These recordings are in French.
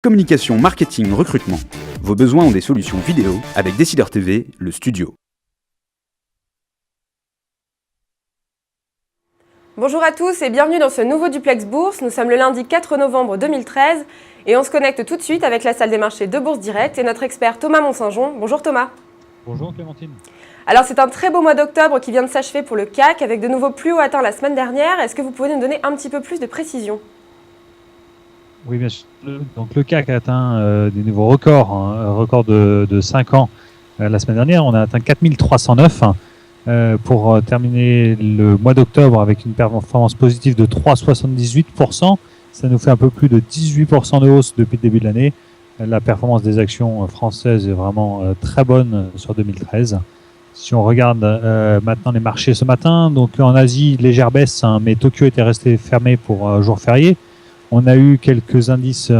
Communication, marketing, recrutement. Vos besoins ont des solutions vidéo avec Décideur TV, le studio. Bonjour à tous et bienvenue dans ce nouveau Duplex Bourse. Nous sommes le lundi 4 novembre 2013 et on se connecte tout de suite avec la salle des marchés de Bourse Direct et notre expert Thomas Monsaingeon. Bonjour Thomas. Bonjour Clémentine. Alors c'est un très beau mois d'octobre qui vient de s'achever pour le CAC avec de nouveaux plus hauts atteints la semaine dernière. Est-ce que vous pouvez nous donner un petit peu plus de précision ? Oui, bien sûr. Donc le CAC a atteint des nouveaux records, record de 5 ans la semaine dernière. On a atteint 4309 pour terminer le mois d'octobre avec une performance positive de 3,78%. Ça nous fait un peu plus de 18% de hausse depuis le début de l'année. La performance des actions françaises est vraiment très bonne sur 2013. Si on regarde maintenant les marchés ce matin, donc en Asie, légère baisse, mais Tokyo était resté fermé pour jour férié. On a eu quelques indices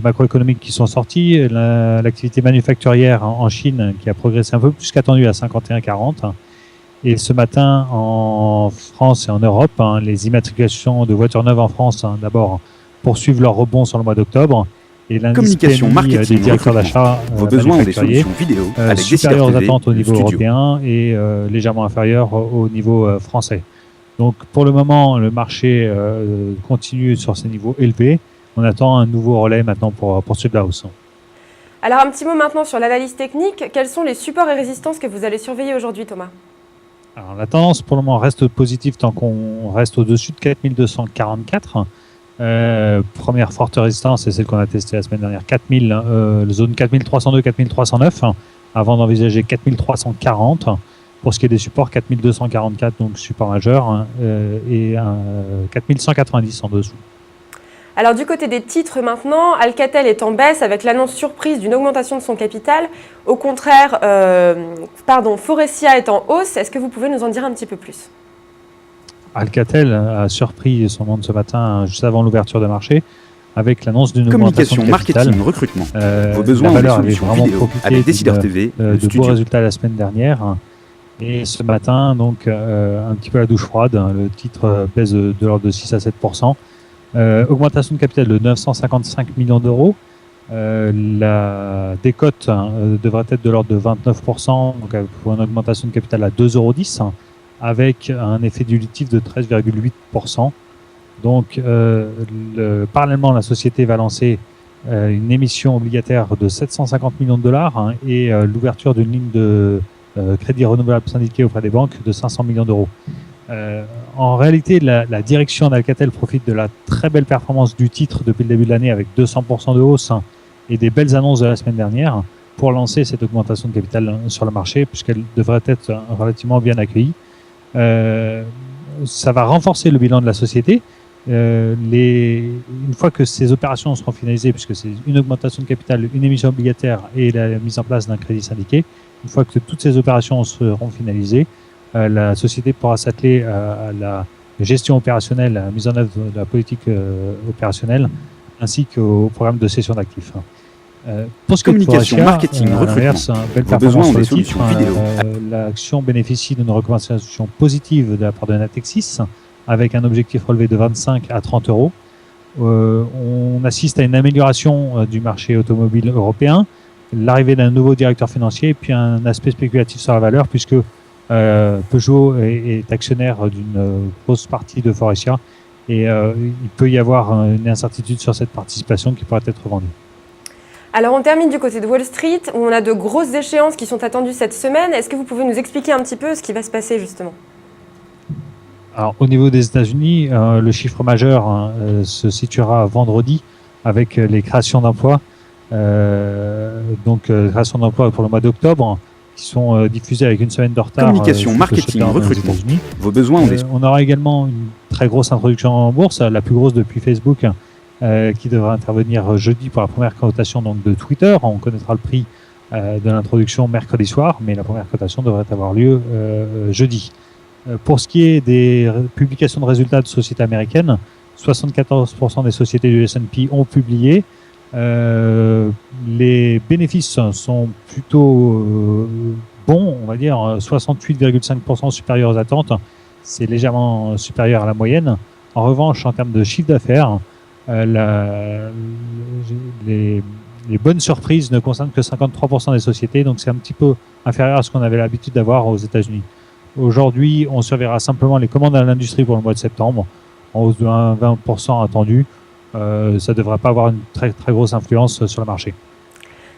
macroéconomiques qui sont sortis. L'activité manufacturière en Chine qui a progressé un peu plus qu'attendu à 51,40. Et ce matin, en France et en Europe, les immatriculations de voitures neuves en France, d'abord, poursuivent leur rebond sur le mois d'octobre. Et l'indice Communication, PMI marketing, des directeurs d'achat vos besoins ont des solutions vidéo avec supérieurs aux Décideur TV, attentes au le niveau studio. européen et légèrement inférieurs au niveau français. Donc pour le moment, le marché continue sur ces niveaux élevés. On attend un nouveau relais maintenant pour poursuivre la hausse. Alors un petit mot maintenant sur l'analyse technique. Quels sont les supports et résistances que vous allez surveiller aujourd'hui Thomas ? Alors la tendance pour le moment reste positive tant qu'on reste au-dessus de 4244. Première forte résistance, et celle qu'on a testée la semaine dernière, 4000, zone 4302, 4309, avant d'envisager 4340. Pour ce qui est des supports, 4244, donc support majeur, et 4190 en dessous. Alors du côté des titres maintenant, Alcatel est en baisse avec l'annonce surprise d'une augmentation de son capital. Au contraire, Faurecia est en hausse. Est-ce que vous pouvez nous en dire un petit peu plus ? Alcatel a surpris son monde ce matin, juste avant l'ouverture de marché, avec l'annonce d'une augmentation Communication, de capital. marketing, recrutement. Vos La besoins ont des valeur avait solutions vraiment vidéo profité avec Décideur TV, le de beaux studio. résultats la semaine dernière. Et ce matin, donc, un petit peu la douche froide. Le titre baisse de l'ordre de 6 à 7%. Augmentation de capital de 955 millions d'euros. La décote devrait être de l'ordre de 29%, donc pour une augmentation de capital à 2,10 €, avec un effet dilutif de 13,8%. Donc, parallèlement, la société va lancer une émission obligataire de 750 millions de dollars et l'ouverture d'une ligne de crédit renouvelable syndiqué auprès des banques de 500 millions d'euros. En réalité, la direction d'Alcatel profite de la très belle performance du titre depuis le début de l'année avec 200% de hausse et des belles annonces de la semaine dernière pour lancer cette augmentation de capital sur le marché puisqu'elle devrait être relativement bien accueillie. Ça va renforcer le bilan de la société. Une fois que ces opérations seront finalisées, puisque c'est une augmentation de capital, une émission obligataire et la mise en place d'un crédit syndiqué, une fois que toutes ces opérations seront finalisées, la société pourra s'atteler à la gestion opérationnelle, à la mise en œuvre de la politique opérationnelle, ainsi qu'au programme de cession d'actifs. Pour ce qui est de Communication, Faurecia, marketing, à l'inverse, belle Vos besoins performance ont sur des le titre. solutions vidéo. L'action bénéficie d'une recommandation positive de la part de Natixis, avec un objectif relevé de 25 à 30 €. On assiste à une amélioration du marché automobile européen, l'arrivée d'un nouveau directeur financier, puis un aspect spéculatif sur la valeur, puisque Peugeot est actionnaire d'une grosse partie de Faurecia, et il peut y avoir une incertitude sur cette participation qui pourrait être vendue. Alors on termine du côté de Wall Street où on a de grosses échéances qui sont attendues cette semaine. Est-ce que vous pouvez nous expliquer un petit peu ce qui va se passer justement ? Alors, au niveau des États-Unis, le chiffre majeur se situera vendredi avec les créations d'emplois. Création d'emplois pour le mois d'octobre qui sont diffusées avec une semaine de retard. Communication, marketing, recrutement. Vos besoins ont des... On aura également une très grosse introduction en bourse, la plus grosse depuis Facebook, qui devra intervenir jeudi pour la première cotation donc, de Twitter. On connaîtra le prix de l'introduction mercredi soir, mais la première cotation devrait avoir lieu jeudi. Pour ce qui est des publications de résultats de sociétés américaines, 74% des sociétés du S&P ont publié. Les bénéfices sont plutôt bons, on va dire 68,5% supérieurs aux attentes. C'est légèrement supérieur à la moyenne. En revanche, en termes de chiffre d'affaires, les bonnes surprises ne concernent que 53% des sociétés, donc c'est un petit peu inférieur à ce qu'on avait l'habitude d'avoir aux États-Unis. Aujourd'hui, on surveillera simplement les commandes à l'industrie pour le mois de septembre, en hausse de 20% attendu. Ça ne devrait pas avoir une très, très grosse influence sur le marché.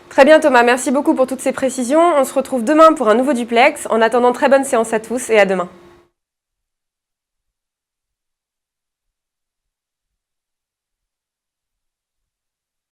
Très bien Thomas, merci beaucoup pour toutes ces précisions. On se retrouve demain pour un nouveau duplex. En attendant, très bonne séance à tous et à demain.